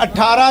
18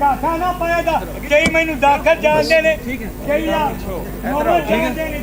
ਕਾਸਾ ਨਾ ਪਾਏਗਾ ਕਈ ਮੈਨੂੰ ਦਾਖਲ ਜਾਣਦੇ ਨੇ ਕਈ ਆ ਮੋਹਰ ਜਾਣਦੇ ਨੇ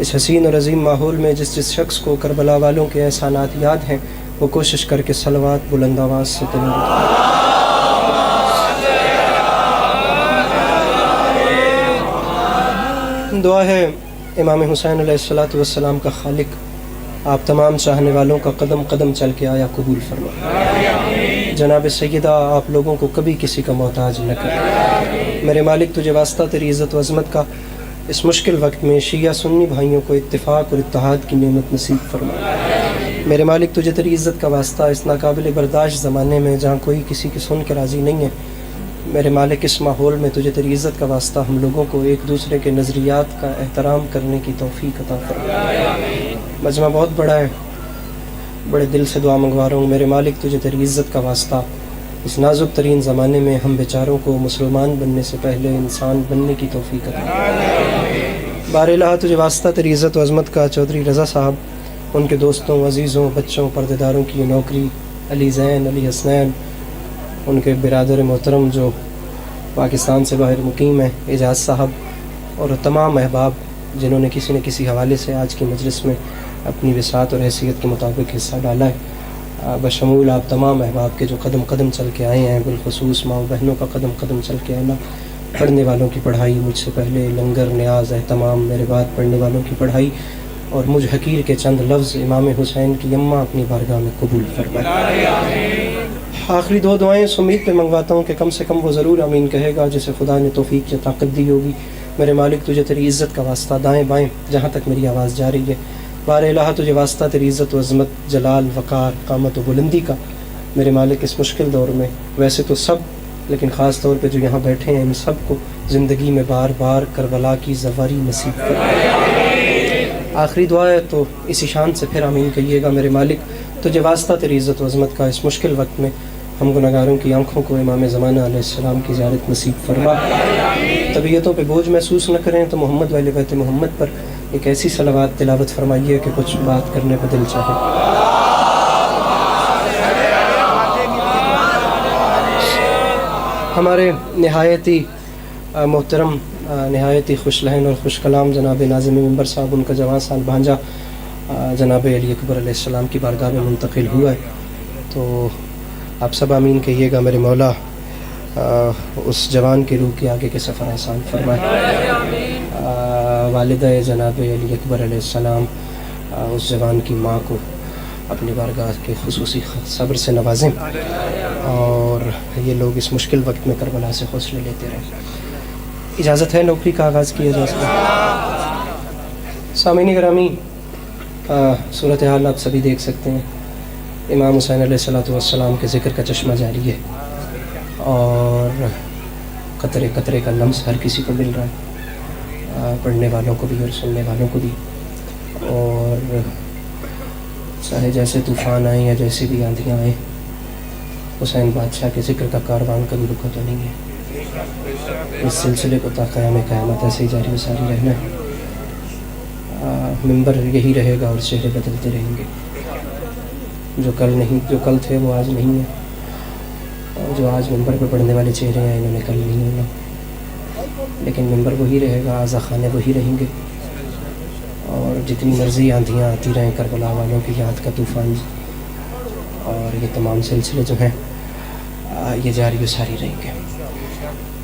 اس حسین اور عظیم ماحول میں جس جس شخص کو کربلا والوں کے احسانات یاد ہیں وہ کوشش کر کے صلوات بلند آواز سے تلاوت دعا ہے امام حسین علیہ الصلوۃ والسلام کا خالق آپ تمام چاہنے والوں کا قدم قدم چل کے آیا قبول فرما. جناب سیدہ آپ لوگوں کو کبھی کسی کا محتاج نہ کر. میرے مالک تجھے واسطہ تیری عزت و عظمت کا اس مشکل وقت میں شیعہ سنی بھائیوں کو اتفاق اور اتحاد کی نعمت نصیب فرما. میرے مالک تجھے تیری عزت کا واسطہ اس ناقابل برداشت زمانے میں جہاں کوئی کسی کی سن کے راضی نہیں ہے، میرے مالک اس ماحول میں تجھے تیری عزت کا واسطہ ہم لوگوں کو ایک دوسرے کے نظریات کا احترام کرنے کی توفیق عطا فرما. مجمع بہت بڑا ہے، بڑے دل سے دعا منگوا رہا ہوں میرے مالک تجھے تیری عزت کا واسطہ اس نازک ترین زمانے میں ہم بیچاروں کو مسلمان بننے سے پہلے انسان بننے کی توفیق عطا فرما. بار الہ تجھے واسطہ تیری عزت و عظمت کا چودھری رضا صاحب، ان کے دوستوں، عزیزوں، بچوں، پردیداروں کی نوکری، علی زین، علی حسنین، ان کے برادر محترم جو پاکستان سے باہر مقیم ہیں، اعجاز صاحب، اور تمام احباب جنہوں نے کسی نہ کسی حوالے سے آج کی مجلس میں اپنی وسعت اور حیثیت کے مطابق حصہ ڈالا ہے، بشمول آپ تمام احباب کے جو قدم قدم چل کے آئے ہیں، بالخصوص ماں و بہنوں کا قدم قدم چل کے آنا، پڑھنے والوں کی پڑھائی مجھ سے پہلے، لنگر، نیاز، اہتمام، میرے بعد پڑھنے والوں کی پڑھائی، اور مجھ حقیر کے چند لفظ امام حسین کی اماں اپنی بارگاہ میں قبول فرمائے. آخری دو دعائیں اس امید پہ منگواتا ہوں کہ کم سے کم وہ ضرور آمین کہے گا جسے خدا نے توفیق یا طاقت دی ہوگی. میرے مالک تجھے تیری عزت کا واسطہ دائیں بائیں جہاں تک میری آواز جا رہی ہے، بار الہ تجھے واسطہ تیری عزت و عظمت، جلال، وقار، قامت و بلندی کا میرے مالک اس مشکل دور میں، ویسے تو سب لیکن خاص طور پہ جو یہاں بیٹھے ہیں ان سب کو زندگی میں بار بار کربلا کی زواری نصیب فرمائے. آخری دعا ہے تو اسی شان سے پھر آمین کہیے گا. میرے مالک تجھے واسطہ تیری عزت و عظمت کا اس مشکل وقت میں ہم گناہگاروں کی آنکھوں کو امام زمانہ علیہ السلام کی زیارت نصیب فرما. طبیعتوں پہ بوجھ محسوس نہ کریں تو محمد والے بیت محمد پر ایک ایسی صلوات تلاوت فرمائیے کہ کچھ بات کرنے پہ دل چاہے. ہمارے نہایتی محترم، نہایتی خوش لہن اور خوش کلام جناب ناظم ممبر صاحب، ان کا جوان سال بھانجا جناب علی اکبر علیہ السلام کی بارگاہ میں منتقل ہوا ہے، تو آپ سب آمین کہیے گا. میرے مولا اس جوان کی روح کے آگے کے سفر آسان فرمائے. والدہ جناب علی اکبر علیہ السلام اس جوان کی ماں کو اپنی بارگاہ کے خصوصی صبر سے نوازیں اور یہ لوگ اس مشکل وقت میں کربلا سے حوصلے لیتے رہیں. اجازت ہے نوکری کا آغاز کیا جا سکتا ہے. سامعین گرامی، صورتحال آپ سبھی دیکھ سکتے ہیں. امام حسین علیہ الصلوۃ والسلام کے ذکر کا چشمہ جاری ہے اور قطرے قطرے کا لمس ہر کسی کو مل رہا ہے، پڑھنے والوں کو بھی اور سننے والوں کو بھی. اور چاہے جیسے طوفان آئیں یا جیسی بھی آندھیاں آئیں، حسین بادشاہ کے ذکر کا کاروان کبھی رکا تو نہیں ہے. اس سلسلے کو تا قیام قیامت ایسے ہی جاری و ساری رہنا ہے. منبر یہی رہے گا اور چہرے بدلتے رہیں گے. جو کل تھے وہ آج نہیں ہیں، اور جو آج منبر پہ پڑھنے والے چہرے ہیں انہوں نے کل نہیں ہونا. لیکن منبر وہی رہے گا، اعضا خانے وہی رہیں گے، اور جتنی مرضی آندھیاں آتی رہیں، کربلا والوں کی یاد کا طوفان اور یہ تمام سلسلے جو ہیں یہ جاری و ساری رہیں گے.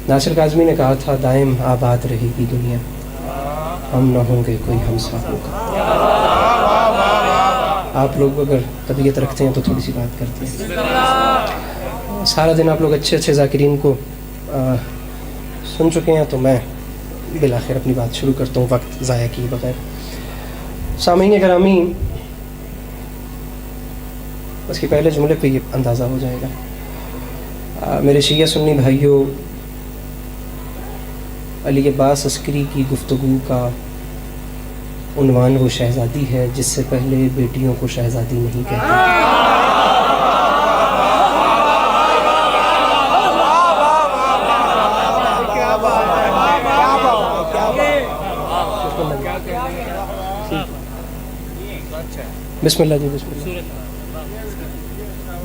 ناصر کاظمی نے کہا تھا دائم آباد رہے گی دنیا، ہم نہ ہوں گے کوئی ہم سا ہوگا. آپ لوگ اگر طبیعت رکھتے ہیں تو تھوڑی سی بات کرتے ہیں. سارا دن آپ لوگ اچھے اچھے ذاکرین کو سن چکے ہیں، تو میں بالآخر اپنی بات شروع کرتا ہوں وقت ضائع کیے بغیر. سامعین گرامی، اس کے پہلے جملے پہ یہ اندازہ ہو جائے گا. میرے شیعہ سنی بھائیوں، علی عباس عسکری کی گفتگو کا عنوان وہ شہزادی ہے جس سے پہلے بیٹیوں کو شہزادی نہیں کہتے. بسم اللہ جی، بسم اللہ.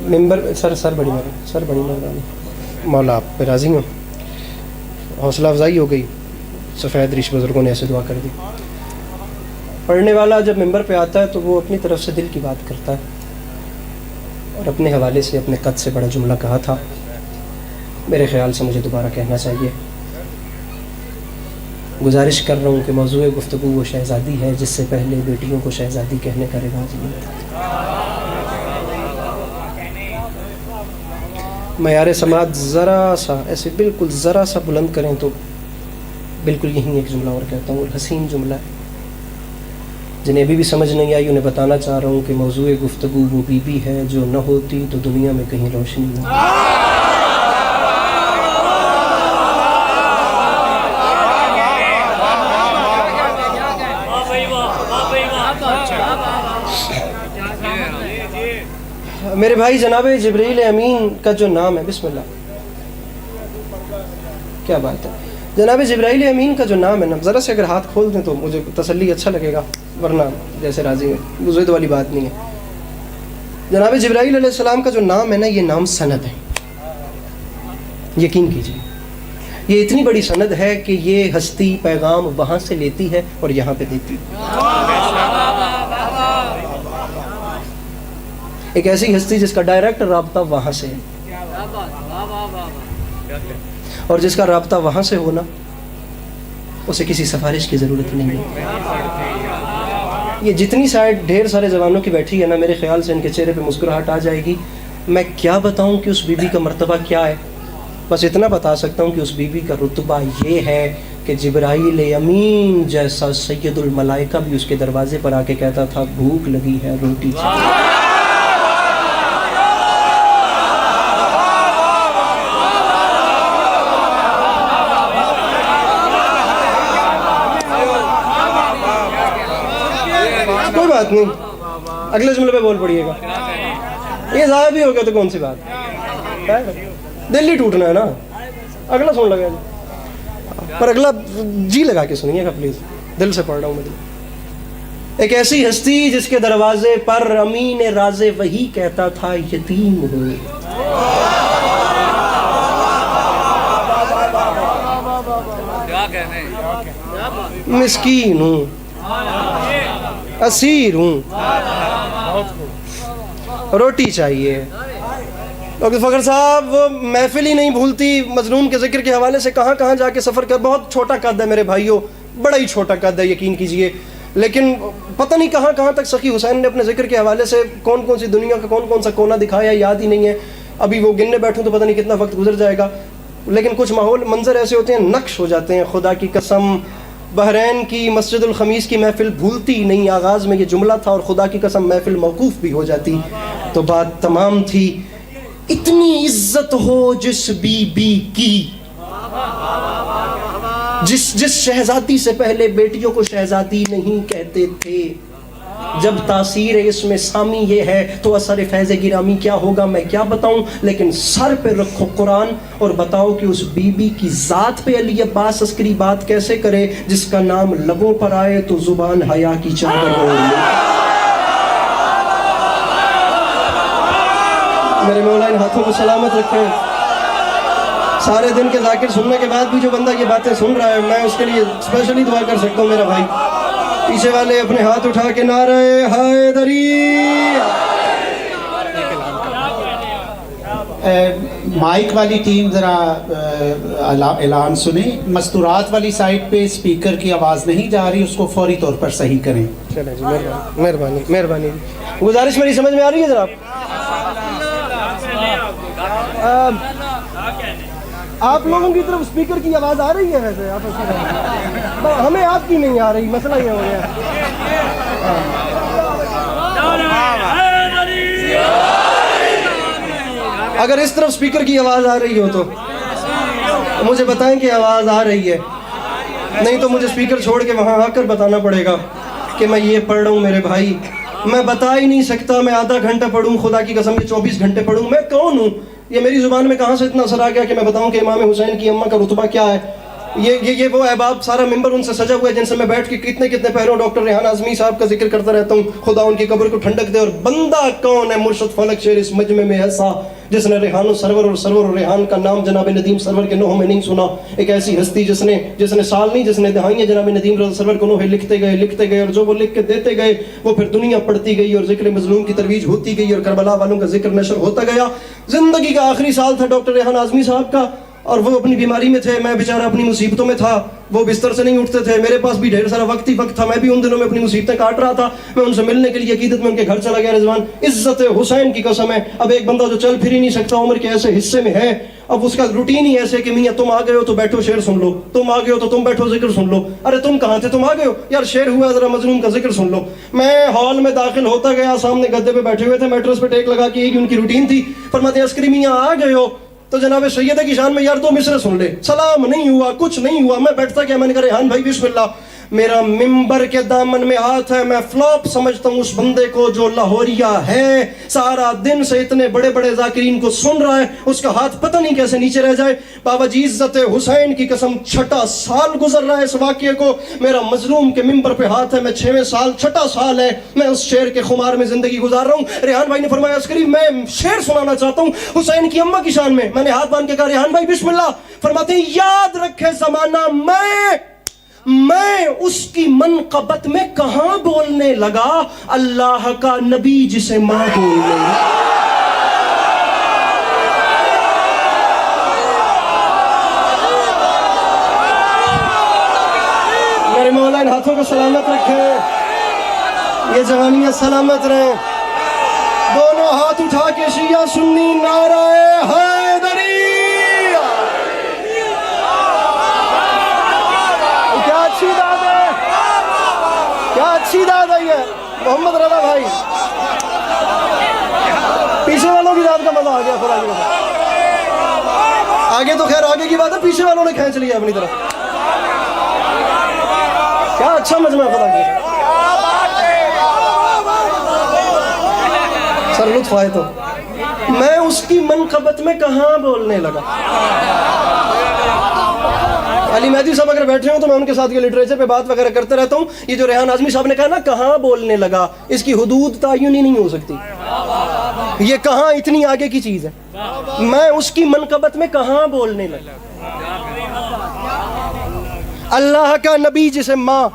ممبر سر بڑی مہربانی. مولا آپ پہ راضی ہوں، حوصلہ افزائی ہو گئی، سفید ریش بزرگوں نے ایسے دعا کر دی. پڑھنے والا جب ممبر پہ آتا ہے تو وہ اپنی طرف سے دل کی بات کرتا ہے، اور اپنے حوالے سے اپنے قد سے بڑا جملہ کہا تھا، میرے خیال سے مجھے دوبارہ کہنا چاہیے۔ گزارش کر رہا ہوں کہ موضوع گفتگو وہ شہزادی ہے جس سے پہلے بیٹیوں کو شہزادی کہنے کا رواج نہیں تھا۔ معیار سماعت ذرا سا ایسے بالکل ذرا سا بلند کریں تو بالکل یہی ایک جملہ اور کہتا ہوں، حسین جملہ ہے، جنہیں ابھی بھی سمجھ نہیں آئی انہیں بتانا چاہ رہا ہوں کہ موضوع گفتگو وہ بی بی ہے جو نہ ہوتی تو دنیا میں کہیں روشنی نہ ہوتی۔ میرے بھائی جناب جبرائیل امین کا جو نام ہے، بسم اللہ، کیا بات ہے، جناب جبرائیل امین کا جو نام ہے نا، ذرا سے اگر ہاتھ کھول دیں تو مجھے تسلی اچھا لگے گا، ورنہ جیسے راضی ہے بزرگ والی بات نہیں ہے۔ جناب جبرائیل علیہ السلام کا جو نام ہے نا، یہ نام سند ہے، یقین کیجیے، یہ اتنی بڑی سند ہے کہ یہ ہستی پیغام وہاں سے لیتی ہے اور یہاں پہ دیتی ہے۔ ایک ایسی ہستی جس کا ڈائریکٹ رابطہ وہاں سے ہے، اور جس کا رابطہ وہاں سے ہونا، اسے کسی سفارش کی ضرورت نہیں ہے۔ یہ جتنی سائڈ ڈھیر سارے جوانوں کی بیٹھی ہے نا، میرے خیال سے ان کے چہرے پہ مسکراہٹ آ جائے گی۔ میں کیا بتاؤں کہ اس بی بی کا مرتبہ کیا ہے، بس اتنا بتا سکتا ہوں کہ اس بی بی کا رتبہ یہ ہے کہ جبرائیل امین جیسا سید الملائکہ بھی اس کے دروازے پر آ کے کہتا تھا بھوک لگی ہے روٹی چاہیے۔ کوئی بات نہیں، اگلے جملے پہ بول پڑیے گا، یہ ضائع بھی ہو گیا تو کون سی بات، دل ہی ٹوٹنا ہے نا، اگلا سن لگا پر اگلا جی لگا کے سنیے گا پلیز، دل سے پڑھ رہا ہوں میں دل۔ ایک ایسی ہستی جس کے دروازے پر امین راز وہی کہتا تھا یتیم ہوں، مسکین ہوں، اسیر ہوں، روٹی چاہیے۔ ڈاکٹر فخر صاحب وہ محفل ہی نہیں بھولتی، مظلوم کے ذکر کے حوالے سے کہاں کہاں جا کے سفر کر، بہت چھوٹا قد ہے میرے بھائیوں، بڑا ہی چھوٹا قد ہے یقین کیجئے، لیکن پتہ نہیں کہاں کہاں تک سخی حسین نے اپنے ذکر کے حوالے سے کون کون سی دنیا کا کون کون سا کونا دکھایا، یاد ہی نہیں ہے، ابھی وہ گننے بیٹھوں تو پتہ نہیں کتنا وقت گزر جائے گا، لیکن کچھ ماحول منظر ایسے ہوتے ہیں نقش ہو جاتے ہیں، خدا کی قسم بحرین کی مسجد الخمیس کی محفل بھولتی نہیں، آغاز میں یہ جملہ تھا اور خدا کی قسم محفل موقوف بھی ہو جاتی تو بات تمام تھی۔ اتنی عزت ہو جس بی بی کی، جس شہزادی سے پہلے بیٹیوں کو شہزادی نہیں کہتے تھے، جب تاثیر اس میں سامی یہ ہے تو اثر فیض گرامی کیا ہوگا میں کیا بتاؤں، لیکن سر پہ رکھو قرآن اور بتاؤ کہ اس بی بی کی ذات پہ علی عباس عسکری بات کیسے کرے جس کا نام لبوں پر آئے تو زبان حیا کی چادر اوڑھ لے۔ میرے مولا ان ہاتھوں کو سلامت رکھے۔ سارے دن کے ذاکر سننے کے بعد بھی جو بندہ یہ باتیں سن رہا ہے، میں اس کے لیے اسپیشلی دعا کر سکتا ہوں میرا بھائی۔ پیچھے والے اپنے ہاتھ اٹھا کے نعرہ حیدری۔ مائک والی ٹیم ذرا اعلان سنیں، مستورات والی سائٹ پہ اسپیکر کی آواز نہیں جا رہی، اس کو فوری طور پر صحیح کریں۔ چلیں جی، مہربانی مہربانی، گزارش میری سمجھ میں آ رہی ہے جناب؟ آپ لوگوں کی طرف اسپیکر کی آواز آ رہی ہے ویسے، ہمیں آپ کی نہیں آ رہی، مسئلہ یہ ہو گیا۔ اگر اس طرف اسپیکر کی آواز آ رہی ہو تو مجھے بتائیں کہ آواز آ رہی ہے، نہیں تو مجھے اسپیکر چھوڑ کے وہاں آ کر بتانا پڑے گا کہ میں یہ پڑھ رہا ہوں میرے بھائی، میں بتا ہی نہیں سکتا، میں آدھا گھنٹہ پڑھوں خدا کی قسم، یہ 24 گھنٹے پڑھوں، میں کون ہوں؟ یہ میری زبان میں کہاں سے اتنا اثر آ گیا کہ میں بتاؤں کہ امام حسین کی اماں کا رتبہ کیا ہے؟ یہ وہ احباب، سارا ممبر ان سے سجا ہوا ہے جن سے میں بیٹھ کے کتنے پہروں ڈاکٹر ریحان اعظمی صاحب کا ذکر کرتا رہتا ہوں، خدا ان کی قبر کو ٹھنڈک دے، اور بندہ کون ہے مرشد فلک شیر اس مجمع میں ایسا جس نے ریحان و سرور و ریحان کا نام جناب ندیم سرور کے نوح میں نہیں سنا. ایک ایسی ہستی جس نے سال نہیں جس نے دہائیاں جناب ندیم سرور کو نوحے لکھتے گئے اور جو وہ لکھ کے دیتے گئے وہ پھر دنیا پڑھتی گئی اور ذکر مظلوم کی ترویج ہوتی گئی اور کربلا والوں کا ذکر نشر ہوتا گیا. زندگی کا آخری سال تھا ڈاکٹر ریحان اعظمی صاحب کا اور وہ اپنی بیماری میں تھے, میں بیچارہ اپنی مصیبتوں میں تھا. وہ بستر سے نہیں اٹھتے تھے, میرے پاس بھی ڈھیر سارا وقت ہی وقت تھا. میں بھی ان دنوں میں اپنی مصیبتیں کاٹ رہا تھا. میں ان سے ملنے کے لیے عقیدت میں ان کے گھر چلا گیا. رضوان, عزت حسین کی قسم ہے, اب ایک بندہ جو چل پھر ہی نہیں سکتا عمر کے ایسے حصے میں ہے, اب اس کا روٹین ہی ایسے کہ میاں تم آ گئے ہو تو بیٹھو شعر سن لو, تم آ گئے ہو تو تم بیٹھو ذکر سن لو. ارے تم کہاں تھے, تم آ گئے ہو یار, شعر ہوا ذرا مظلوم کا ذکر سن لو. میں ہال میں داخل ہوتا گیا, سامنے گدے پہ بیٹھے ہوئے تھے, میٹرس پہ ٹیک لگا کے, یہ ان کی روٹین تھی. فرماتے ہیں عسکری میاں آ گئے ہو تو جناب سیدہ کی شان میں یار دو مصرے سن لے. سلام نہیں ہوا, کچھ نہیں ہوا. میں بیٹھتا کیا, میں نے کہا ریحان بھائی بسم اللہ. میرا ممبر کے دامن میں ہاتھ ہے, میں فلاپ سمجھتا ہوں اس بندے کو جو لاہوریا ہے, سارا دن سے اتنے بڑے بڑے ذاکرین کو سن رہا ہے, اس کا ہاتھ پتہ نہیں کیسے نیچے رہ جائے. بابا جی عزت حسین کی قسم 6 سال گزر رہا ہے اس واقعے کو. میرا مظلوم کے ممبر پہ ہاتھ ہے, میں 6 سال 6 سال ہے میں اس شعر کے خمار میں زندگی گزار رہا ہوں. ریحان بھائی نے فرمایا عسکری میں شعر سنانا چاہتا ہوں حسین کی اماں کی شان میں. میں نے ہاتھ باندھ کے کہا ریحان بھائی بسم اللہ. فرماتے ہیں یاد رکھے زمانہ میں اس کی منقبت میں کہاں بولنے لگا, اللہ کا نبی جسے ماں بولنے لگا. میرے مولا ان ہاتھوں کو سلامت رکھے, یہ جوانیاں سلامت رہیں. دونوں ہاتھ اٹھا کے شیعہ سنی نعرہ حیدری. کیا اچھی داد آئی ہے محمد رضا بھائی. پیچھے والوں کی داد کا مزہ آ گیا. آگے تو خیر آگے کی بات ہے, پیچھے والوں نے کھینچ لیا اپنی طرف. کیا اچھا مجمع خدا کی. سر لطف آئے تو میں اس کی منقبت میں کہاں بولنے لگا. علی مہدی صاحب اگر بیٹھے ہوں تو میں ان کے ساتھ یہ لٹریچر پہ بات وغیرہ کرتے رہتا ہوں. یہ جو ریحان اعظمی صاحب نے کہا نا کہاں بولنے لگا, اس کی حدود تعین ہی نہیں ہو سکتی. یہ کہاں اتنی آگے کی چیز ہے. میں اس کی منقبت میں کہاں بولنے لگا. اللہ کا نبی جسے ماں,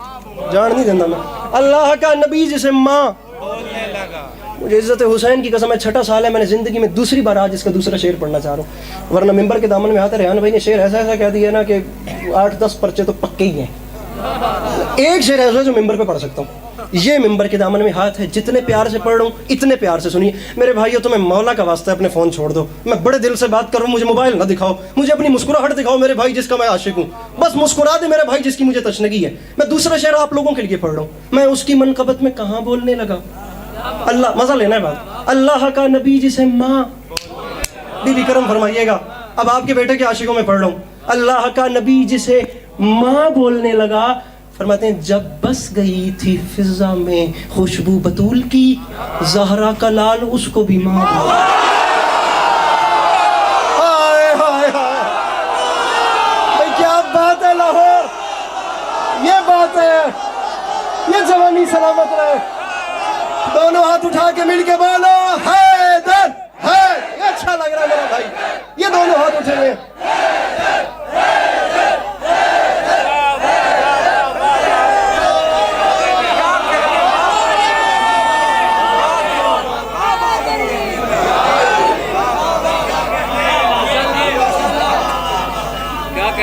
جان نہیں دینا میں, اللہ کا نبی جسے ماں بولنے لگا. مجھے عزت حسین کی قسم ہے 6 سال ہے, میں نے زندگی میں دوسری بار آج اس کا دوسرا شعر پڑھنا چاہ رہا ہوں. ورنہ ممبر کے دامن میں آتا ریحان بھائی نے شعر ایسا کہہ دیا نا کہ 8-10 پرچے تو پکے ہی ہیں. ایک شعر ایسا ہے جو ممبر پہ پڑھ سکتا ہوں. یہ ممبر کے دامن میں ہاتھ ہے, جتنے پیار سے پڑھ رہا ہوں اتنے پیار سے سنیے. میرے بھائیو تمہیں مولا کا واسطہ ہے, اپنے فون چھوڑ دو. میں بڑے دل سے بات کر رہا ہوں, مجھے موبائل نہ دکھاؤ, مجھے اپنی مسکراہٹ دکھاؤ میرے بھائی جس کا میں عاشق ہوں. بس مسکرا دے میرے بھائی جس کی مجھے تشنگی ہے. میں دوسرا شعر آپ لوگوں کے لیے پڑھ رہا ہوں. میں اس کی منقبت میں کہاں بولنے لگا. اللہ مزہ لینا ہے بات. اللہ کا نبی جسے ماں, بی بی کرم فرمائیے گا. اب آپ کے بیٹے کے عاشقوں میں پڑھ رہا ہوں. اللہ کا نبی جسے ماں بولنے لگا. فرماتے ہیں جب بس گئی تھی فضا میں خوشبو بطول کی, زہرا کا لال اس کو بھی ماں بولا. بھائی کیا بات ہے لاہور, یہ بات ہے, یہ جوانی سلامت رہے. دونوں ہاتھ اٹھا کے مل کے بولو حیدر ہے. یہ اچھا لگ رہا ہے میرا بھائی, یہ دونوں ہاتھ اٹھے ہوئے.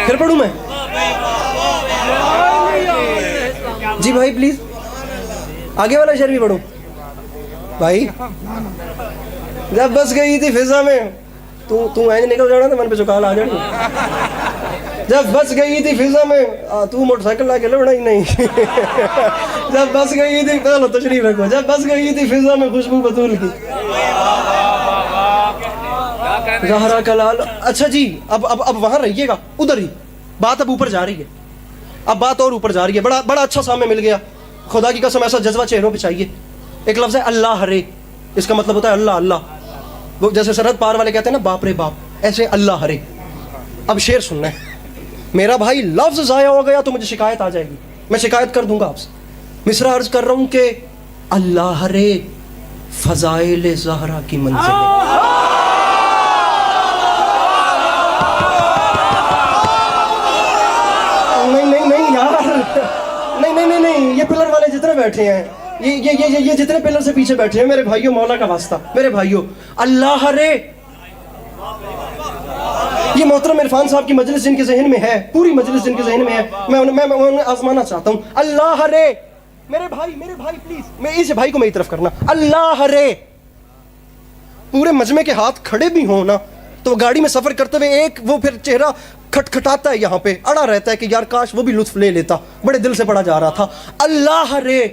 پھر پڑھوں میں جی بھائی پلیز, آگے والا شعر بھی پڑھوں بھائی. جب بس گئی تھی فضا میں, تو اینج نکل جانا تھا من پہ چکال آ جانا. جب بس گئی تھی فضا میں, تو موٹر سائیکل لا کے لڑا ہی نہیں. جب بس گئی تھی, چلو تشریف رکھو. جب بس گئی تھی فضا میں خوشبو بطول کی, زہرا کا لال. اچھا جی اب وہاں رہیے گا, ادھر ہی بات اب اوپر جا رہی ہے. اب بات اور اوپر جا رہی ہے. بڑا اچھا سامنے مل گیا. خدا کی قسم ایسا جذبہ چہروں پہ چاہیے. ایک لفظ ہے اللہ رے, اس کا مطلب ہوتا ہے اللہ اللہ. وہ جیسے سرحد پار والے کہتے ہیں نا باپ رے باپ, ایسے اللہ رے. اب شعر سننا ہے میرا بھائی. لفظ ضائع ہو گیا تو مجھے شکایت آ جائے گی, میں شکایت کر دوں گا آپ سے. مصرع عرض کر رہا ہوں کہ اللہ رے فضائل زہرا کی منزل. نہیں نہیں, یہ پلر والے جتنے بیٹھے ہیں, یہ جتنے پلر سے پیچھے بیٹھے ہیں, میرے بھائیوں مولا کا واسطہ, میرے بھائیوں اللہ رے, یہ محترم عرفان صاحب کی مجلس جن کے ذہن میں ہے, پوری مجلس جن کے ذہن میں ہے, میں انہیں آزمانا چاہتا ہوں. اللہ رے میرے بھائی پلیز, میں اس بھائی کو میری طرف کرنا. اللہ رے پورے مجمع کے ہاتھ کھڑے بھی ہوں نا تو گاڑی میں سفر کرتے ہوئے ایک وہ پھر چہرہ کھٹکھٹاتا ہے, یہاں پہ اڑا رہتا ہے کہ یار کاش وہ بھی لطف لے لیتا, بڑے دل سے پڑھا جا رہا تھا. اللہ رے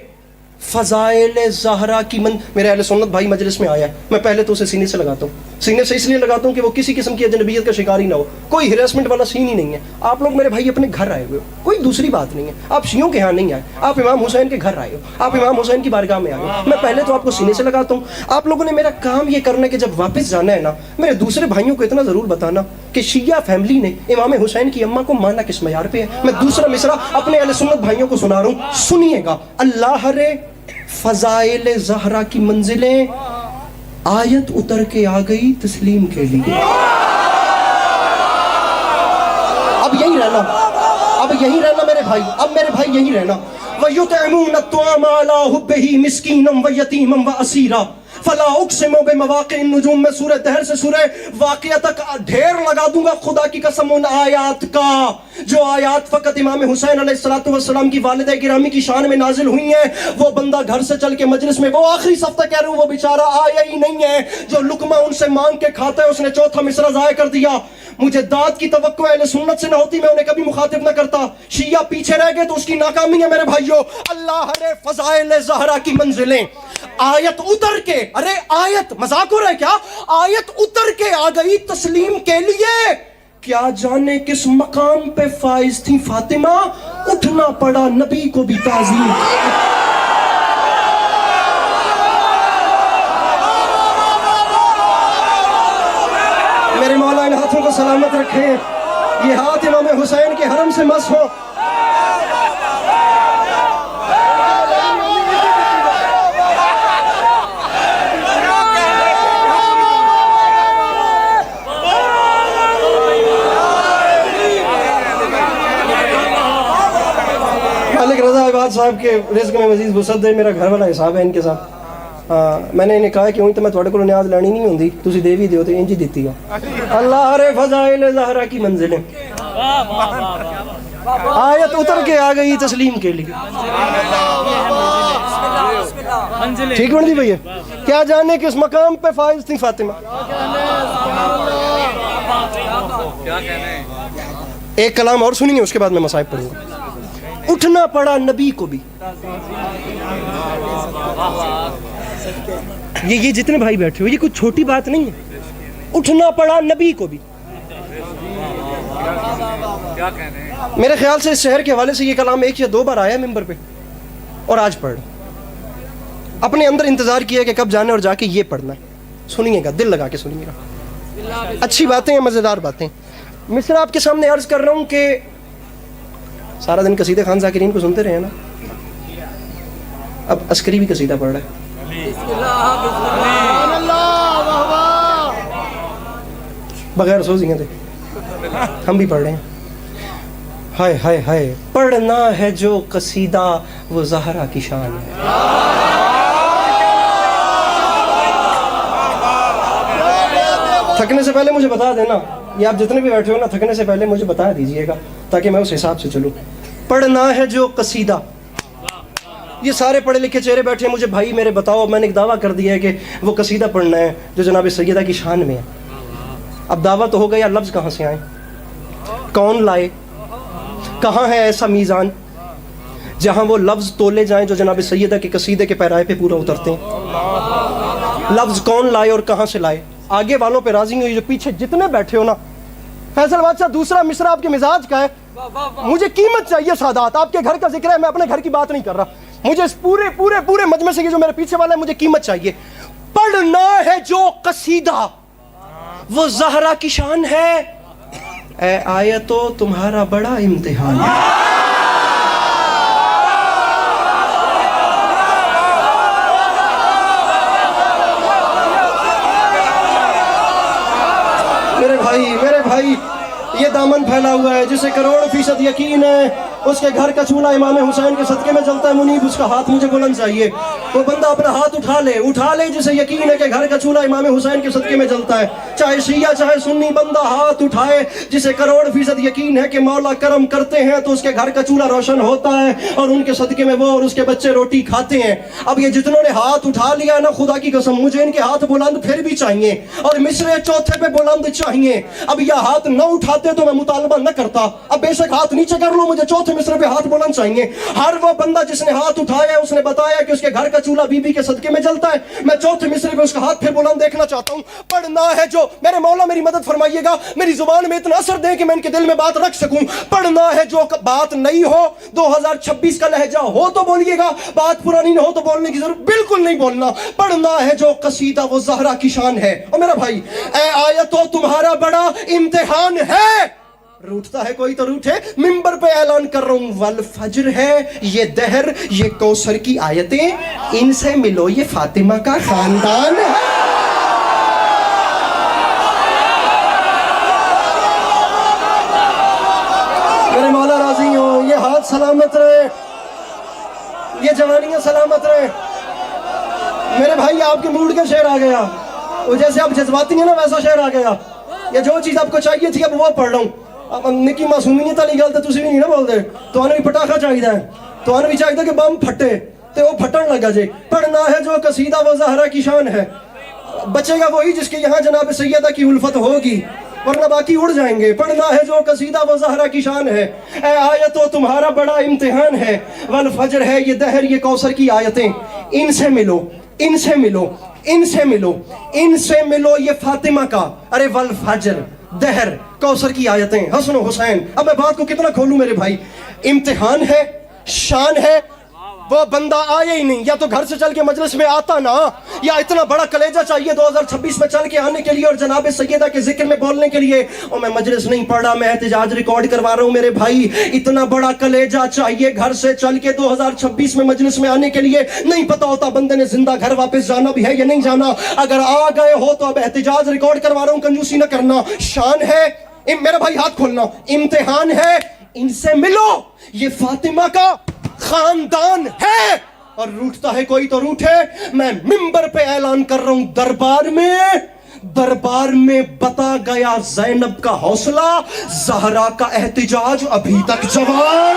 فضائل زہرا کی میرے اہل سنت بھائی مجلس میں آیا ہے, میں پہلے تو اسے سینے سے لگاتا ہوں, سینے سے اس لیے لگاتا ہوں کہ وہ کسی قسم کی اجنبیت کا شکار ہی نہ ہو, کوئی ہراسمنٹ والا سین ہی نہیں ہے. آپ لوگ میرے بھائی اپنے گھر آئے ہوئے ہو, کوئی دوسری بات نہیں ہے, آپ شیعوں کے ہاں نہیں آئے, آپ امام حسین کے گھر آئے ہو, آپ امام حسین کی بارگاہ میں آئے ہو. میں پہلے تو آپ کو سینے سے لگاتا ہوں. آپ لوگوں نے میرا کام یہ کرنا ہے کہ جب واپس جانا ہے نا, میرے دوسرے بھائیوں کو اتنا ضرور بتانا کہ شیعہ فیملی نے امام حسین کی اماں کو مانا کس معیار پہ ہے. میں دوسرا مصرع اپنے اہل سنت بھائیوں کو سنا رہا ہوں, سنیے گا. اللہ رے فضائل زہرا کی منزلیں آیت اتر کے آ گئی تسلیم کے لیے. اب یہی رہنا میرے بھائی, اب میرے بھائی یہی رہنا. وَيُطْعِمُونَ الطَّعَامَ عَلَىٰ حُبِّهِ مِسْكِينًا وَيَتِيمًا وَأَسِيرًا. فلا اقسم بمواقع النجوم, میں سورہ دہر سے سورہ واقعہ تک ڈھیر لگا دوں گا خدا کی قسم ان آیات کا, جو آیات فقط امام حسین علیہ السلام کی والدہ گرامی کی شان میں نازل ہوئی ہیں. وہ بندہ گھر سے چل کے مجلس میں, وہ آخری صفحہ کہہ رہا ہوں, وہ بیچارہ آیا ہی نہیں ہے. جو لقمہ ان سے مانگ کے کھاتا ہے اس نے چوتھا مصرع ضائع کر دیا. مجھے داد کی توقع اہل سنت سے نہ ہوتی, میں انہیں کبھی مخاطب نہ کرتا. شیعہ پیچھے رہ گئے تو اس کی ناکامی ہے میرے بھائیوں. اللہ رے فضائل زہرا کی منزلیں آیت اتر کے, ارے آیت مذاق ہو رہا ہے کیا, آیت اتر کے آ گئی تسلیم کے لیے. کیا جانے کس مقام پہ فائز تھی فاطمہ, اٹھنا پڑا نبی کو بھی تعظیم. میرے مولا ان ہاتھوں کو سلامت رکھیں, یہ ہاتھ امام حسین کے حرم سے مس ہو. مالک رضا عباد صاحب کے رزق میں مزید وسعت دے, میرا گھر والا حساب ہے ان کے ساتھ. میں نے انہیں کہا کہ تو میں تھوڑے کو نیاز لینی نہیں ہوندی, تسی دے بھی دیو تو انج ہی دیتی ہو. اللہ رے فضائل زہرا کی منزلیں آیت اتر کے آ گئی تسلیم کے لیے. ٹھیک بن جی بھئی, کیا جانے کس مقام پہ فائز تھی فاطمہ. ایک کلام اور سنیں گے, اس کے بعد میں مصائب پڑھوں گا. اٹھنا پڑا نبی کو بھی. یہ جتنے بھائی بیٹھے ہو, یہ کوئی چھوٹی بات نہیں ہے. اٹھنا پڑا نبی کو بھی. میرے خیال سے اس شہر کے حوالے سے یہ کلام 1 یا 2 بار آیا ہے ممبر پہ, اور آج پڑھ اپنے اندر انتظار کیا کہ کب جانا اور جا کے یہ پڑھنا ہے. سنیے گا, دل لگا کے سنیے گا, اچھی باتیں ہیں, مزیدار باتیں. مصرع آپ کے سامنے عرض کر رہا ہوں کہ سارا دن قصیدہ خان ذاکرین کو سنتے رہے ہیں نا, اب عسکری بھی قصیدہ پڑھ رہا ہے. بغیر سوزیاں دے ہم بھی پڑھ رہے ہیں. ہائے ہائے ہائے, پڑھنا ہے جو قصیدہ وہ زہرا کی شان ہے. تھکنے سے پہلے مجھے بتا دینا, یہ آپ جتنے بھی بیٹھے ہو نا, تھکنے سے پہلے مجھے بتا دیجئے گا تاکہ میں اس حساب سے چلوں. پڑھنا ہے جو قصیدہ, یہ سارے پڑھے لکھے چہرے بیٹھے ہیں, مجھے بھائی میرے بتاؤ, میں نے ایک دعویٰ کر دیا ہے کہ وہ قصیدہ پڑھنا ہے جو جناب سیدہ کی شان میں ہے. اب دعویٰ تو ہو گیا, لفظ کہاں سے آئیں, کون لائے, کہاں ہے ایسا میزان جہاں وہ لفظ تولے جائیں جو جناب سیدہ کے قصیدے کے پیرائے پہ پورا اترتے ہیں. لفظ کون لائے اور کہاں سے لائے. آگے والوں پہ راضی ہوئی, جو پیچھے جتنے بیٹھے ہو نا. فیصل بادشاہ دوسرا مصرع آپ کے مزاج کا ہے, مجھے قیمت چاہیے. سادات آپ کے گھر کا ذکر ہے, میں اپنے گھر کی بات نہیں کر رہا. مجھے اس پورے مجمع سے جو میرے پیچھے والا ہے, مجھے قیمت چاہیے. پڑھنا ہے جو قصیدہ وہ زہرا کی شان ہے, اے آیتو تمہارا بڑا امتحان ہے. میرے بھائی یہ دامن پھیلا ہوا ہے جسے 1,00,00,000% یقین ہے اس کے گھر کا چولہا امام حسین کے صدقے میں جلتا ہے منیب اس کا ہاتھ مجھے بلند چاہیے. وہ بندہ اپنا ہاتھ اٹھا لے جسے یقین ہے کہ گھر کا چولہا امام حسین کے صدقے میں جلتا ہے. چاہے شیعہ چاہے سنی, بندہ ہاتھ اٹھائے جسے کروڑ فیصد یقین ہے کہ مولا کرم کرتے ہیں تو اس کے گھر کا چولہا روشن ہوتا ہے اور ان کے صدقے میں وہ اور اس کے بچے روٹی کھاتے ہیں. اب یہ جتنوں نے ہاتھ اٹھا لیا ہے نا, خدا کی قسم مجھے ان کے ہاتھ بلند پھر بھی چاہیے اور مصرے چوتھے پہ بلند چاہیے. اب یہ ہاتھ نہ اٹھاتے تو میں مطالبہ نہ کرتا. اب بے شک ہاتھ نیچے کر لو, مجھے چوتھے مصرے پہ ہاتھ بلند چاہیے. ہر وہ بندہ جس نے ہاتھ اٹھایا اس نے بتایا کہ اس کے گھر کا چولہا بی بی کے صدقے میں جلتا ہے. میں چوتھے مصرے پہ اس کا ہاتھ پھر بلند دیکھنا چاہتا ہوں. پڑھنا ہے جو, میرے مولا میری مدد فرمائیے گا, میری زبان میں اتنا اثر دیں کہ میں ان کے دل میں بات رکھ سکوں. پڑھنا ہے جو, بات نہیں ہو 2026 کا لہجہ ہو تو بولیے گا, بات پرانی نہ ہو تو بولنے کی ضرورت بالکل نہیں بولنا. پڑھنا ہے جو قصیدہ وہ زہرا کی شان ہے. اور میرا بھائی اے آیتو تمہارا بڑا امتحان ہے. روٹتا ہے کوئی تو روٹے, منبر پہ اعلان کر رہا ہوں والفجر ہے یہ دہر یہ کوثر کی آیتیں, ان سے ملو یہ فاطمہ کا خاندان ہے. میرے مولا راضی ہوں, یہ ہاتھ سلامت رہے, یہ جوانیاں سلامت رہے. میرے بھائی آپ کے موڈ کا شعر آ گیا, وہ جیسے آپ جذباتی ہیں نا ویسا شعر آ گیا. یہ جو چیز آپ کو چاہیے تھی اب وہ پڑھ رہا ہوں. اب نکی معصومی نہیں تالی گل تو تسی بھی نہیں نا بول دے, تو آنے بھی پٹاخہ چاہیے ہے, تو آنے بھی چاہیے کہ بم پھٹے تے وہ پھٹن لگا جے. پڑھنا ہے جو قصیدہ وہ زہرا کی شان ہے. بچے گا وہی جس کے یہاں جناب سیدہ کی الفت ہوگی, ورنہ باقی اڑ جائیں گے. پڑھنا ہے جو قصیدہ وہ زہرا کی شان ہے. اے آیتو تمہارا بڑا امتحان ہے. والفجر ہے یہ دہر یہ کوثر کی آیتیں, ان سے ملو ان سے ملو ان سے ملو ان سے ملو یہ فاطمہ کا. ارے والفجر دہر کوثر کی آیتیں, حسن و حسین. اب میں بات کو کتنا کھولوں میرے بھائی. امتحان ہے, شان ہے. وہ بندہ آیا ہی نہیں, یا تو گھر سے چل کے مجلس میں آتا نا, یا اتنا بڑا کلیجہ چاہیے 2026 میں چل کے آنے کے لیے اور جناب سیدہ کے ذکر میں بولنے کے لیے. اور میں مجلس نہیں پڑھ رہا, میں احتجاج ریکارڈ کروا رہا ہوں میرے بھائی. اتنا بڑا کلیجہ چاہیے گھر سے چل کے 2026 میں مجلس میں آنے کے لیے. نہیں پتا ہوتا بندے نے زندہ گھر واپس جانا بھی ہے یا نہیں جانا. اگر آ گئے ہو تو اب احتجاج ریکارڈ کروا رہا ہوں, کنجوسی نہ کرنا. شان ہے میرے بھائی, ہاتھ کھولنا. امتحان ہے, ان سے ملو یہ فاطمہ کا خاندان ہے. اور روٹتا ہے کوئی تو روٹے, میں منبر پہ اعلان کر رہا ہوں دربار میں بتا گیا زینب کا حوصلہ, زہرا کا احتجاج ابھی تک جوان.